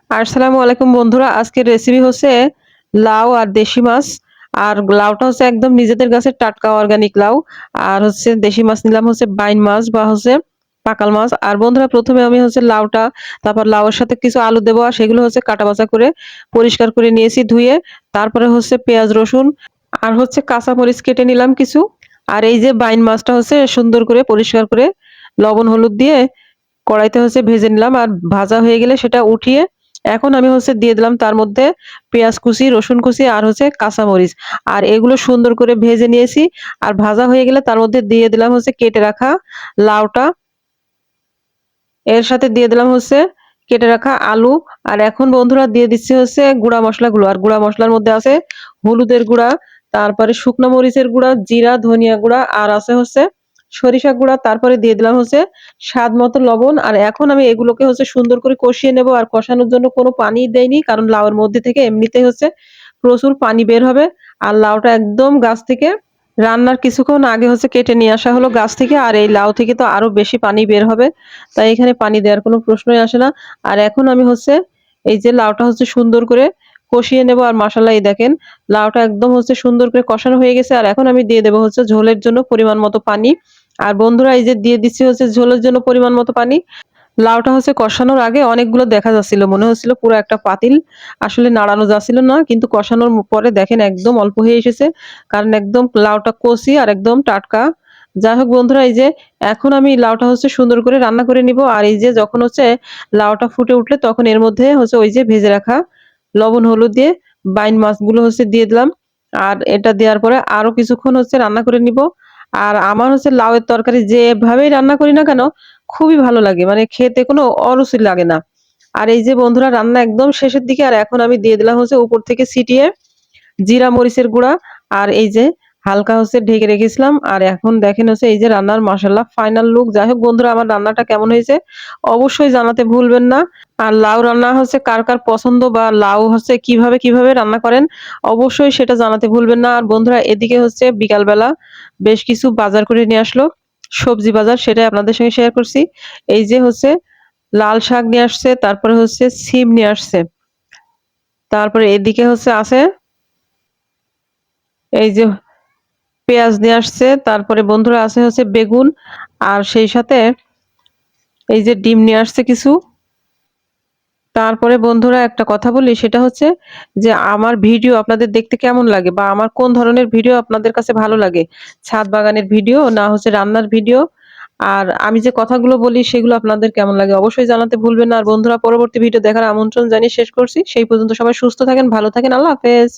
আসসালামু আলাইকুম বন্ধুরা। আজকের রেসিপি হচ্ছে লাউ আর দেশি মাছ। আর লাউটা হচ্ছে একদম নিজেদের গাছের টাটকা অর্গানিক লাউ। আর হচ্ছে দেশি মাছ নিলাম হচ্ছে বাইন মাছ বা হচ্ছে পাকাল মাছ। আর বন্ধুরা ১ম এ আমি হচ্ছে লাউটা, তারপর লাউয়ের সাথে কিছু আলু দেবো আর সেগুলো হচ্ছে কাটা বাছা করে পরিষ্কার করে নিয়েছি ধুয়ে। তারপরে হচ্ছে পেঁয়াজ, রসুন আর হচ্ছে কাঁচামরিচ কেটে নিলাম কিছু। আর এই যে বাইন মাছটা হচ্ছে সুন্দর করে পরিষ্কার করে লবণ, হলুদ দিয়ে কড়াইতে হচ্ছে ভেজে নিলাম। আর ভাজা হয়ে গেলে সেটা উঠিয়ে এখন আমি হচ্ছে দিয়ে দিলাম তার মধ্যে পেঁয়াজ কুচি, রসুন কুচি আর হচ্ছে কাঁচামরিচ। আর এগুলো সুন্দর করে ভেজে নিয়েছি। আর ভাজা হয়ে গেলে তার মধ্যে দিয়ে দিলাম হচ্ছে কেটে রাখা লাউটা। এর সাথে দিয়ে দিলাম হচ্ছে কেটে রাখা আলু। আর এখন বন্ধুরা দিয়ে দিচ্ছি হচ্ছে গুঁড়া মসলাগুলো। আর গুঁড়া মসলার মধ্যে আছে হলুদের গুঁড়া, তারপরে শুকনো মরিচের গুঁড়া, জিরা, ধনিয়া গুঁড়া আর আছে হচ্ছে সরিষা গুঁড়া। তারপরে দিয়ে দিলাম হচ্ছে স্বাদ মতো লবণ। আর এখন আমি এগুলোকে হচ্ছে সুন্দর করে কষিয়ে নেব। আর কষানোর জন্য কোনো পানি দেইনি, কারণ লাউয়ের মধ্যে থেকে এমনিতেই হচ্ছে প্রচুর পানি বের হবে। আর লাউটা একদম গাছ থেকে রান্নার কিছুক্ষণ আগে হচ্ছে কেটে নিয়ে আসা হলো গাছ থেকে। আর এই লাউ থেকে তো আরো বেশি পানি বের হবে। তাই এখানে পানি দেওয়ার কোনো প্রশ্নই আসে না। আর এখন আমি হচ্ছে এই যে লাউটা হচ্ছে সুন্দর করে কষিয়ে নেব। আর মাশাআল্লাহ এই দেখেন লাউটা একদম হচ্ছে সুন্দর করে কষানো হয়ে গেছে। আর এখন আমি দিয়ে দেবো হচ্ছে ঝোলের জন্য পরিমাণ মতো পানি। আর বন্ধুরা এই যে দিয়ে দিচ্ছি হচ্ছে ঝোলের জন্য পরিমাণ মতো পানি। লাউটা হচ্ছে কষানোর আগে অনেকগুলো দেখা যাচ্ছিল। মনে হচ্ছিল পুরো একটা পাতিল। আসলে নাড়ানো যাচ্ছিল না। কিন্তু কষানোর পরে দেখেন একদম অল্প হয়ে এসেছে। কারণ একদম লাউটা কচি আর একদম টাটকা। যাই হোক বন্ধুরা এই যে এখন আমি লাউটা হচ্ছে সুন্দর করে রান্না করে নিব। আর এই যে যখন হচ্ছে লাউটা ফুটে উঠলে তখন এর মধ্যে হচ্ছে ওই যে ভেজে রাখা লবণ, হলুদ দিয়ে বাইন মাছগুলো হচ্ছে দিয়ে দিলাম। আর এটা দেওয়ার পরে আরো কিছুক্ষণ হচ্ছে রান্না করে নিব। আর আমার হচ্ছে লাউয়ের তরকারি যেভাবেই রান্না করি না কেন খুবই ভালো লাগে। মানে খেতে কোনো অরুচি লাগে না। আর এই যে বন্ধুরা রান্না একদম শেষের দিকে। আর এখন আমি দিয়ে দিলাম হচ্ছে উপর থেকে ছিটিয়ে জিরা মরিচের গুঁড়া। আর এই যে হালকা হচ্ছে ঢেকে রেখেছিলাম। আর এখন দেখেন হচ্ছে এই যে রান্নার মাশাআল্লাহ ফাইনাল লুক। যাই হোক বন্ধুরা আমার রান্নাটা কেমন হয়েছে অবশ্যই জানাতে ভুলবেন না। আর লাউ রান্না হচ্ছে কার কার পছন্দ বা লাউ হচ্ছে কিভাবে রান্না করেন অবশ্যই সেটা জানাতে ভুলবেন না। আর বন্ধুরা এদিকে হচ্ছে বিকালবেলা বেশ কিছু বাজার করে নিয়ে আসলো, সবজি বাজার, সেটাই আপনাদের সঙ্গে শেয়ার করছি। এই যে হচ্ছে লাল শাক নিয়ে আসছে, তারপরে হচ্ছে সিম নিয়ে আসছে। তারপরে এদিকে হচ্ছে আছে এই যে পেঁয়াজ নিয়ে আসছে। তারপরে বন্ধুরা আছে হচ্ছে বেগুন। আর সেই সাথে এই যে ডিম নিয়ে আসছে কিছু। তারপরে বন্ধুরা একটা কথা বলি, সেটা হচ্ছে যে আমার ভিডিও আপনাদের দেখতে কেমন লাগে বা আমার কোন ধরনের ভিডিও আপনাদের কাছে ভালো লাগে? ছাদ বাগানের ভিডিও না হচ্ছে রান্নার ভিডিও? আর আমি যে কথাগুলো বলি সেগুলো আপনাদের কেমন লাগে অবশ্যই জানাতে ভুলবেন না। আর বন্ধুরা পরবর্তী ভিডিও দেখার আমন্ত্রণ জানিয়ে শেষ করছি। সেই পর্যন্ত সবাই সুস্থ থাকেন, ভালো থাকেন। আল্লাহ হাফেজ।